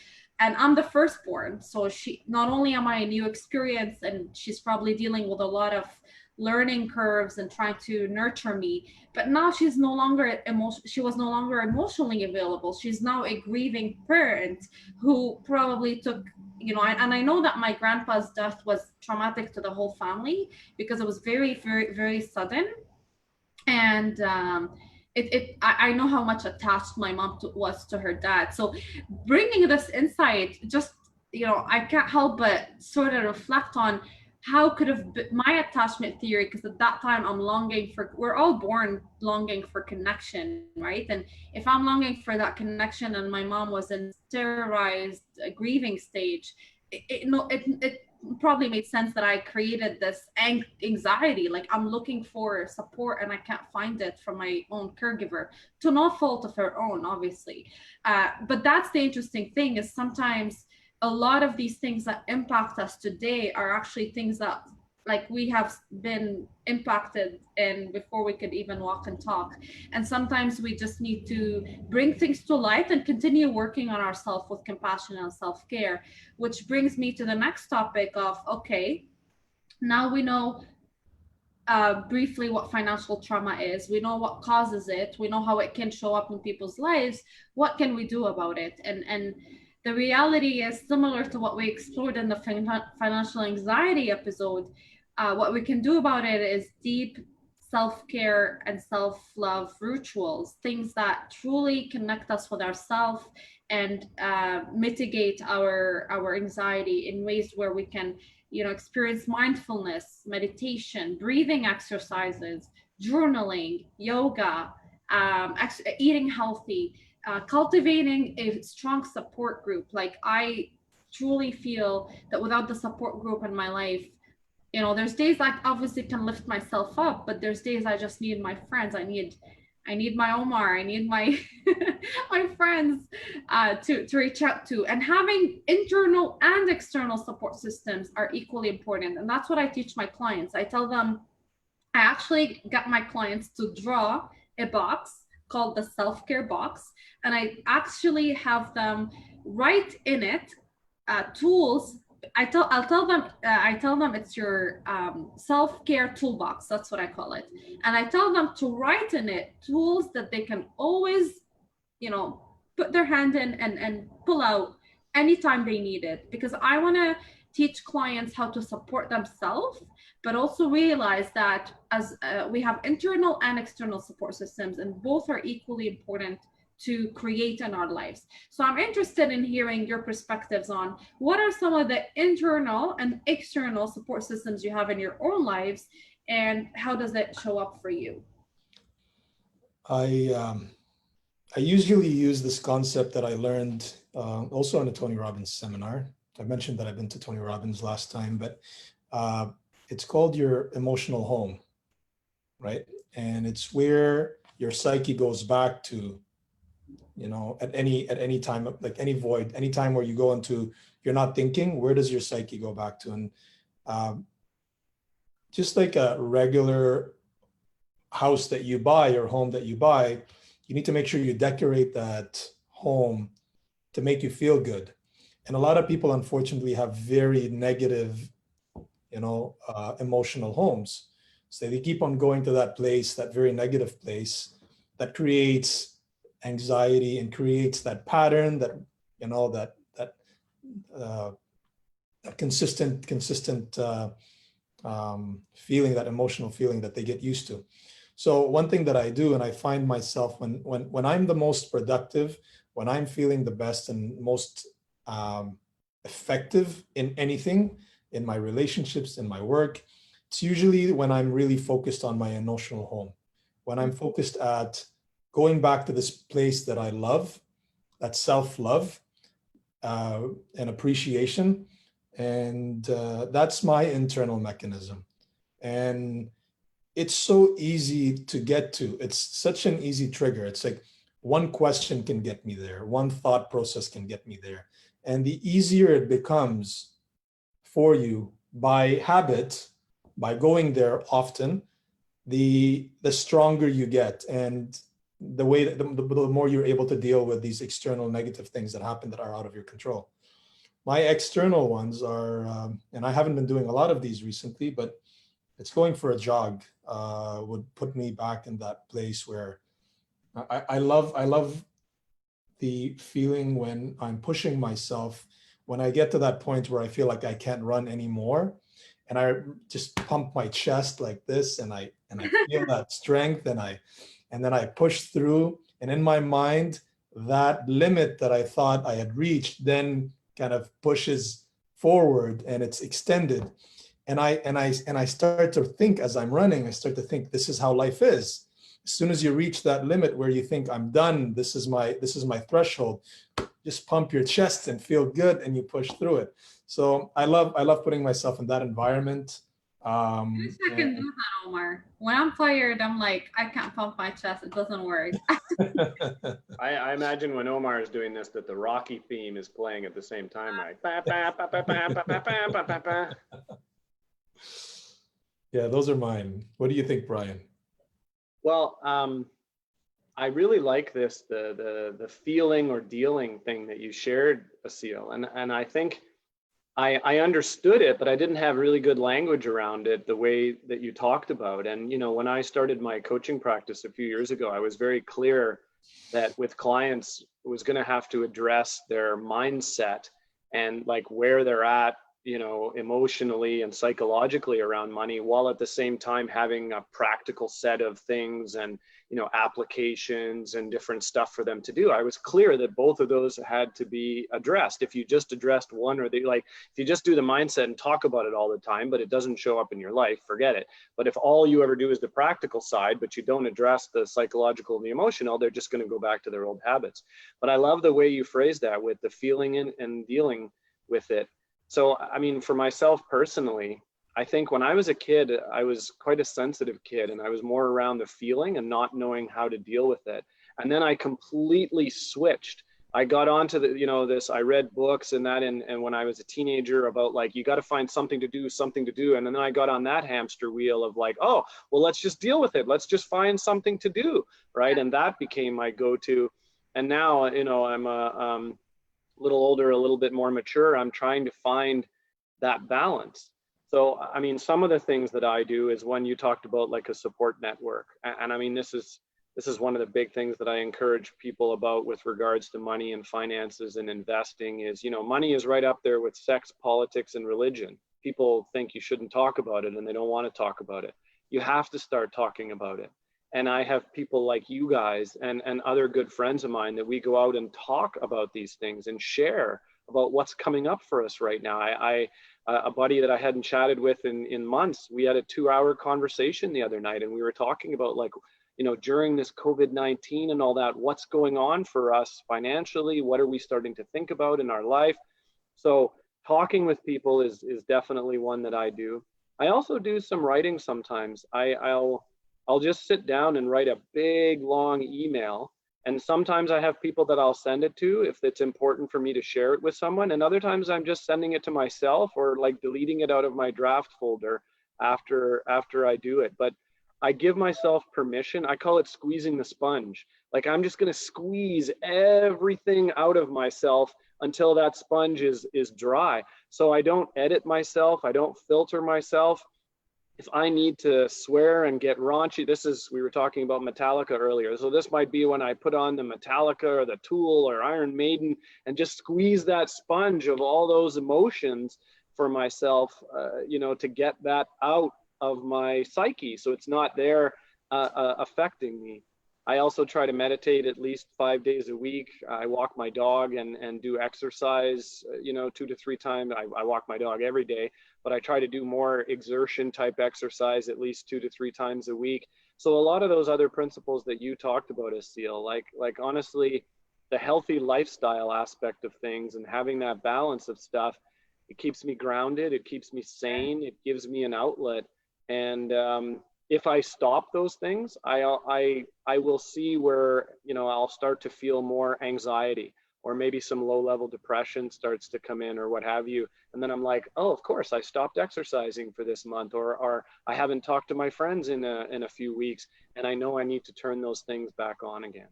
[SPEAKER 2] And I'm the firstborn, so she, not only am I a new experience, and she's probably dealing with a lot of learning curves and trying to nurture me, but now she's no longer she was no longer emotionally available. She's now a grieving parent who probably took, you know, and I know that my grandpa's death was traumatic to the whole family because it was very, very, very sudden. And I know how much attached my mom was to her dad. So bringing this insight, just, you know, I can't help but sort of reflect on how could have been my attachment theory, because at that time I'm longing for, we're all born longing for connection, right? And if I'm longing for that connection and my mom was in terrorized grieving stage, it probably made sense that I created this anxiety, like I'm looking for support and I can't find it from my own caregiver, to no fault of her own, obviously. But that's the interesting thing, is sometimes a lot of these things that impact us today are actually things that, like, we have been impacted in before we could even walk and talk. And sometimes we just need to bring things to light and continue working on ourselves with compassion and self-care, which brings me to the next topic of, okay, now we know briefly what financial trauma is. We know what causes it. We know how it can show up in people's lives. What can we do about it? And the reality is similar to what we explored in the financial anxiety episode. What we can do about it is deep self-care and self-love rituals, things that truly connect us with ourselves and mitigate our anxiety in ways where we can, you know, experience mindfulness, meditation, breathing exercises, journaling, yoga, eating healthy, cultivating a strong support group. Like, I truly feel that without the support group in my life, you know, there's days I obviously can lift myself up, but there's days I just need my friends. I need my Omar. I need my my friends to reach out to. And having internal and external support systems are equally important. And that's what I teach my clients. I tell them, I actually got my clients to draw a box called the self-care box, and I actually have them write in it tools. I tell them it's your self-care toolbox. That's what I call it. And I tell them to write in it tools that they can always, you know, put their hand in and pull out anytime they need it, because I want to teach clients how to support themselves, but also realize that as we have internal and external support systems, and both are equally important to create in our lives. So I'm interested in hearing your perspectives on what are some of the internal and external support systems you have in your own lives, and how does it show up for you?
[SPEAKER 1] I usually use this concept that I learned also in a Tony Robbins seminar. I mentioned that I've been to Tony Robbins last time, but it's called your emotional home, right? And it's where your psyche goes back to, at any time, like any void, any time where you go into, you're not thinking, where does your psyche go back to? And um, just like a regular house that you buy or home that you buy, you need to make sure you decorate that home to make you feel good. And a lot of people, unfortunately, have very negative, emotional homes. So they keep on going to that place, that very negative place, that creates anxiety and creates that pattern that, uh, that consistent feeling, that emotional feeling that they get used to. So one thing that I do, and I find myself when I'm the most productive, when I'm feeling the best and most effective in anything, in my relationships, in my work, it's usually when I'm really focused on my emotional home, when I'm focused at going back to this place that I love, that self-love and appreciation. And that's my internal mechanism. And it's so easy to get to. It's such an easy trigger. It's like one question can get me there. One thought process can get me there. And the easier it becomes for you by habit, by going there often, the stronger you get. And the way that the more you're able to deal with these external negative things that happen that are out of your control. My external ones are, and I haven't been doing a lot of these recently, but it's going for a jog would put me back in that place where I love the feeling when I'm pushing myself, when I get to that point where I feel like I can't run anymore, and I just pump my chest like this, and I feel that strength, and then I push through, and in my mind, that limit that I thought I had reached then kind of pushes forward and it's extended. And I start to think as I'm running, I start to think this is how life is. As soon as you reach that limit where you think I'm done, this is my threshold, just pump your chest and feel good and you push through it. So I love putting myself in that environment.
[SPEAKER 2] I wish I can do that, Omar. When I'm tired, I'm like, I can't pump my chest. It doesn't work.
[SPEAKER 3] I imagine when Omar is doing this, that the Rocky theme is playing at the same time, right?
[SPEAKER 1] Yeah, those are mine. What do you think, Brian?
[SPEAKER 3] Well, I really like this, the feeling or dealing thing that you shared, Asil. And I think I understood it, but I didn't have really good language around it the way that you talked about. And, when I started my coaching practice a few years ago, I was very clear that with clients, it was going to have to address their mindset and like where they're at, emotionally and psychologically around money, while at the same time having a practical set of things and, applications and different stuff for them to do. I was clear that both of those had to be addressed. If you just addressed one or the, like, if you just do the mindset and talk about it all the time, but it doesn't show up in your life, forget it. But if all you ever do is the practical side, but you don't address the psychological and the emotional, they're just going to go back to their old habits. But I love the way you phrase that with the feeling and dealing with it. So, I mean, for myself personally, I think when I was a kid, I was quite a sensitive kid and I was more around the feeling and not knowing how to deal with it. And then I completely switched. I got onto this, I read books and that, and when I was a teenager about like, you got to find something to do. And then I got on that hamster wheel of like, oh, well, let's just deal with it. Let's just find something to do. Right. And that became my go-to. And now, I'm a little older, a little bit more mature. I'm trying to find that balance. So, I mean, some of the things that I do is when you talked about like a support network. And I mean, this is one of the big things that I encourage people about with regards to money and finances and investing is, money is right up there with sex, politics, and religion. People think you shouldn't talk about it and they don't want to talk about it. You have to start talking about it. And I have people like you guys and other good friends of mine that we go out and talk about these things and share about what's coming up for us right now. A buddy that I hadn't chatted with in months, we had a 2-hour conversation the other night and we were talking about like, during this COVID-19 and all that, what's going on for us financially? What are we starting to think about in our life? So talking with people is definitely one that I do. I also do some writing sometimes. I'll just sit down and write a big long email. And sometimes I have people that I'll send it to if it's important for me to share it with someone. And other times I'm just sending it to myself or like deleting it out of my draft folder after I do it. But I give myself permission. I call it squeezing the sponge. Like I'm just going to squeeze everything out of myself until that sponge is dry. So I don't edit myself. I don't filter myself. If I need to swear and get raunchy, we were talking about Metallica earlier. So this might be when I put on the Metallica or the Tool or Iron Maiden and just squeeze that sponge of all those emotions for myself, to get that out of my psyche. So it's not there affecting me. I also try to meditate at least 5 days a week. I walk my dog and do exercise, 2 to 3 times. I walk my dog every day, but I try to do more exertion type exercise at least 2 to 3 times a week. So a lot of those other principles that you talked about, Asil, like honestly, the healthy lifestyle aspect of things and having that balance of stuff, it keeps me grounded. It keeps me sane. It gives me an outlet. And if I stop those things, I will see where, I'll start to feel more anxiety or maybe some low level depression starts to come in or what have you. And then I'm like, oh, of course, I stopped exercising for this month, or I haven't talked to my friends in a few weeks. And I know I need to turn those things back on again.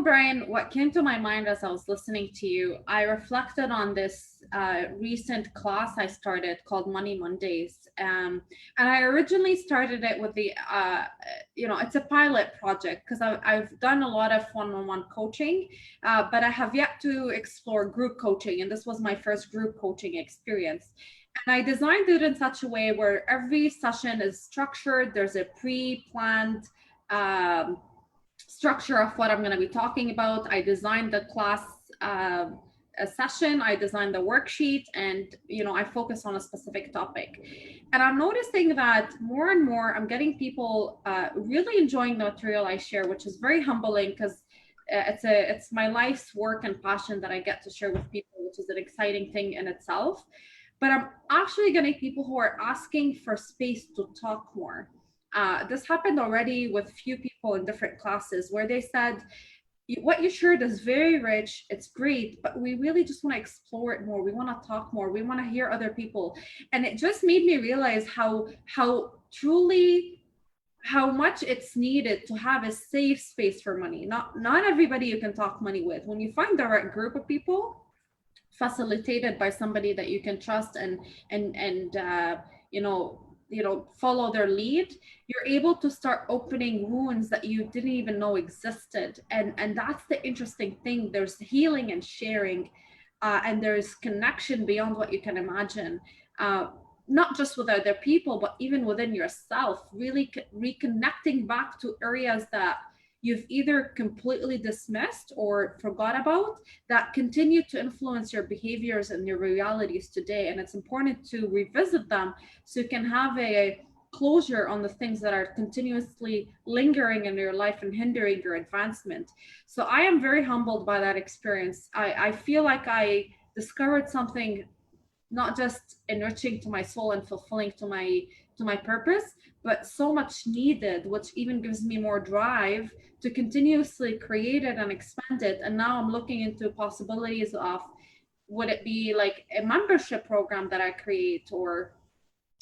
[SPEAKER 2] Brian, what came to my mind as I was listening to you, I reflected on this recent class I started called Money Mondays. And I originally started it with it's a pilot project because I've done a lot of one-on-one coaching, but I have yet to explore group coaching. And this was my first group coaching experience. And I designed it in such a way where every session is structured. There's a pre-planned structure of what I'm going to be talking about. I designed the class a session, I designed the worksheet, and I focus on a specific topic. And I'm noticing that more and more I'm getting people really enjoying the material I share, which is very humbling because it's my life's work and passion that I get to share with people, which is an exciting thing in itself. But I'm actually getting people who are asking for space to talk more. This happened already with a few people in different classes where they said, what you shared is very rich, it's great, but we really just want to explore it more. We want to talk more. We want to hear other people. And it just made me realize how much it's needed to have a safe space for money. Not everybody you can talk money with. When you find the right group of people, facilitated by somebody that you can trust and follow their lead, you're able to start opening wounds that you didn't even know existed. And that's the interesting thing. There's healing and sharing, and there's connection beyond what you can imagine, not just with other people, but even within yourself, really reconnecting back to areas that you've either completely dismissed or forgot about that continue to influence your behaviors and your realities today. And it's important to revisit them so you can have a closure on the things that are continuously lingering in your life and hindering your advancement. So I am very humbled by that experience. I feel like I discovered something not just enriching to my soul and fulfilling to my purpose, but so much needed, which even gives me more drive to continuously create it and expand it. And now I'm looking into possibilities of, would it be like a membership program that I create, or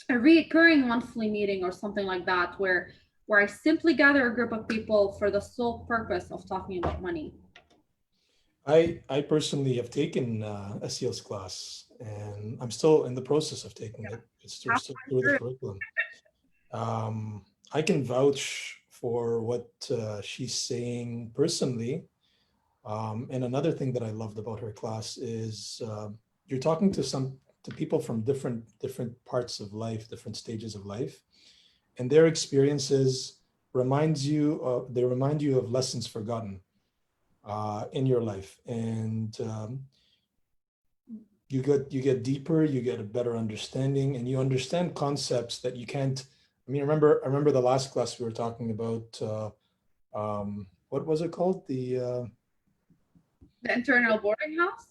[SPEAKER 2] a recurring monthly meeting or something like that, where I simply gather a group of people for the sole purpose of talking about money.
[SPEAKER 1] I personally have taken a sales class, and I'm still in the process of taking it. It's still through the curriculum. I can vouch for what she's saying personally. And another thing that I loved about her class is you're talking to people from different parts of life, different stages of life, and their experiences remind you of lessons forgotten in your life, and you get deeper, you get a better understanding, and you understand concepts that you can't. I mean, I remember the last class we were talking about. What was it called? The
[SPEAKER 2] internal boarding house.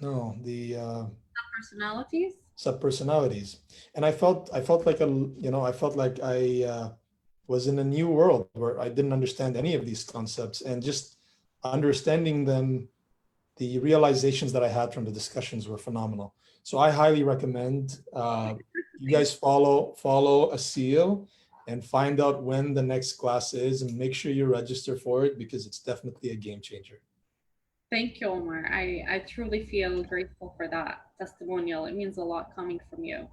[SPEAKER 1] No, the
[SPEAKER 2] Personalities.
[SPEAKER 1] subpersonalities, and I felt like I felt like I was in a new world where I didn't understand any of these concepts, and just understanding them, the realizations that I had from the discussions were phenomenal. So I highly recommend you guys follow Asil and find out when the next class is, and make sure you register for it because it's definitely a game changer.
[SPEAKER 2] Thank you, Omar. I truly feel grateful for that testimonial. It means a lot coming from you.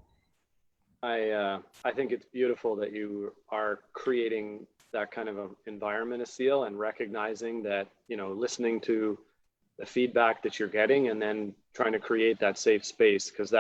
[SPEAKER 3] I think it's beautiful that you are creating that kind of an environment, Asil, and recognizing that, listening to the feedback that you're getting and then trying to create that safe space. Because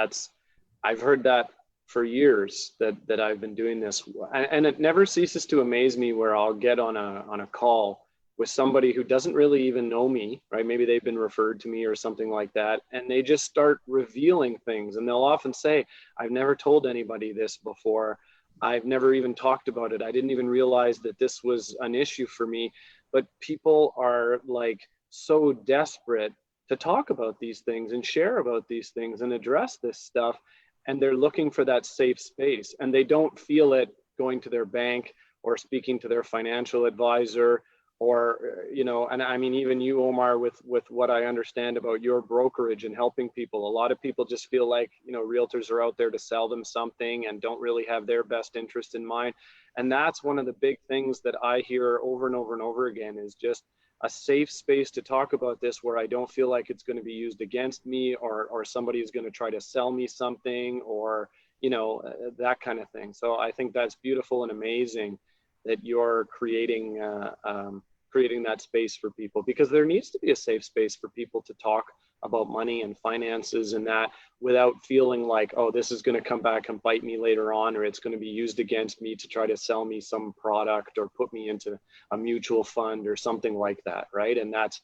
[SPEAKER 3] I've heard that for years that I've been doing this, and it never ceases to amaze me where I'll get on a call with somebody who doesn't really even know me, right? Maybe they've been referred to me or something like that, and they just start revealing things, and they'll often say, I've never told anybody this before. I've never even talked about it. I didn't even realize that this was an issue for me. But people are like so desperate to talk about these things and share about these things and address this stuff, and they're looking for that safe space, and they don't feel it going to their bank or speaking to their financial advisor, or and I mean, even you, Omar, with what I understand about your brokerage and helping people, a lot of people just feel like realtors are out there to sell them something and don't really have their best interest in mind. And that's one of the big things that I hear over and over and over again, is just a safe space to talk about this, where I don't feel like it's going to be used against me, or somebody is going to try to sell me something, or that kind of thing. So I think that's beautiful and amazing that you're creating that space for people, because there needs to be a safe space for people to talk about money and finances, and that without feeling like, oh, this is going to come back and bite me later on, or it's going to be used against me to try to sell me some product or put me into a mutual fund or something like that, right? And that's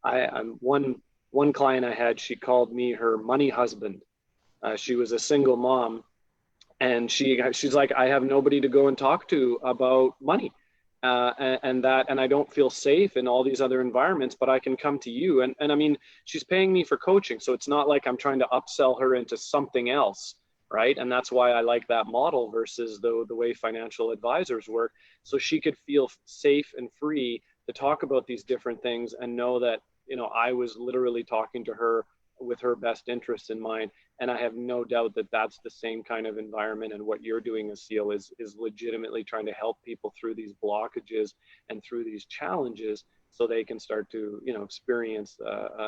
[SPEAKER 3] I'm one client I had, she called me her money husband. She was a single mom, and she's like, I have nobody to go and talk to about money, and I don't feel safe in all these other environments, but I can come to you. And I mean, she's paying me for coaching, so it's not like I'm trying to upsell her into something else, right? And that's why I like that model versus the way financial advisors work. So she could feel safe and free to talk about these different things and know that I was literally talking to her with her best interests in mind. And I have no doubt that that's the same kind of environment, and what you're doing, Asil, is legitimately trying to help people through these blockages and through these challenges, so they can start to experience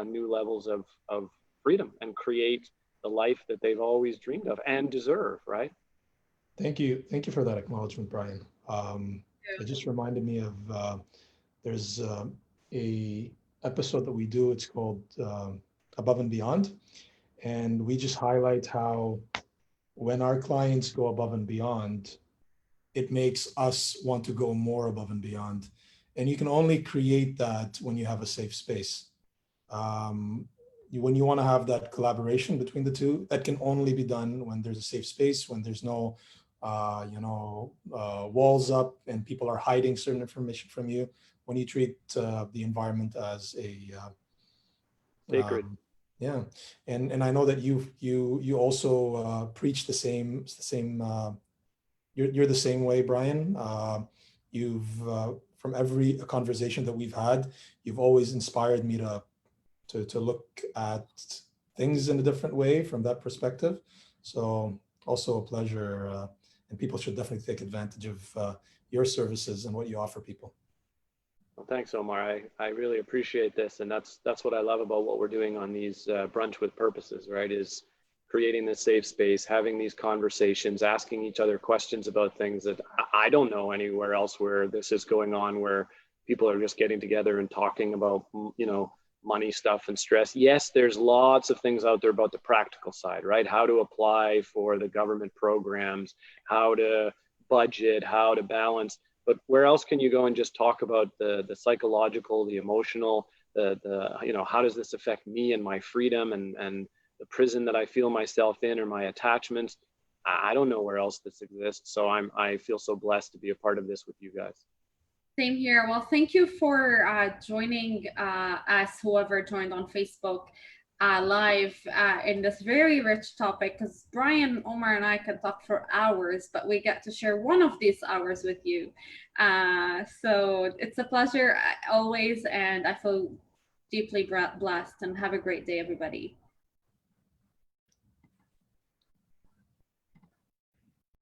[SPEAKER 3] new levels of freedom and create the life that they've always dreamed of and deserve, right?
[SPEAKER 1] Thank you for that acknowledgement, Brian. It just reminded me of there's a episode that we do. It's called Above and Beyond, and we just highlight how when our clients go above and beyond, it makes us want to go more above and beyond. And you can only create that when you have a safe space. When you want to have that collaboration between the two, that can only be done when there's a safe space, when there's no walls up and people are hiding certain information from you, when you treat the environment as a
[SPEAKER 3] Sacred.
[SPEAKER 1] yeah. And I know that you also preach the same you're the same way, Brian. You've from every conversation that we've had, you've always inspired me to look at things in a different way from that perspective. So also a pleasure, and people should definitely take advantage of your services and what you offer people.
[SPEAKER 3] Well, thanks, Omar. I really appreciate this, and that's what I love about what we're doing on these brunch with purposes, right? Is creating this safe space, having these conversations, asking each other questions about things that I don't know anywhere else where this is going on, where people are just getting together and talking about money stuff and stress. Yes, there's lots of things out there about the practical side, right? How to apply for the government programs, how to budget, how to balance. But where else can you go and just talk about the psychological, the emotional, the how does this affect me and my freedom and the prison that I feel myself in, or my attachments? I don't know where else this exists. So I feel so blessed to be a part of this with you guys.
[SPEAKER 2] Same here. Well, thank you for joining us, whoever joined on Facebook. live in this very rich topic, because Brian, Omar, and I can talk for hours, but we get to share one of these hours with you. So it's a pleasure always, and I feel deeply blessed. And have a great day, everybody.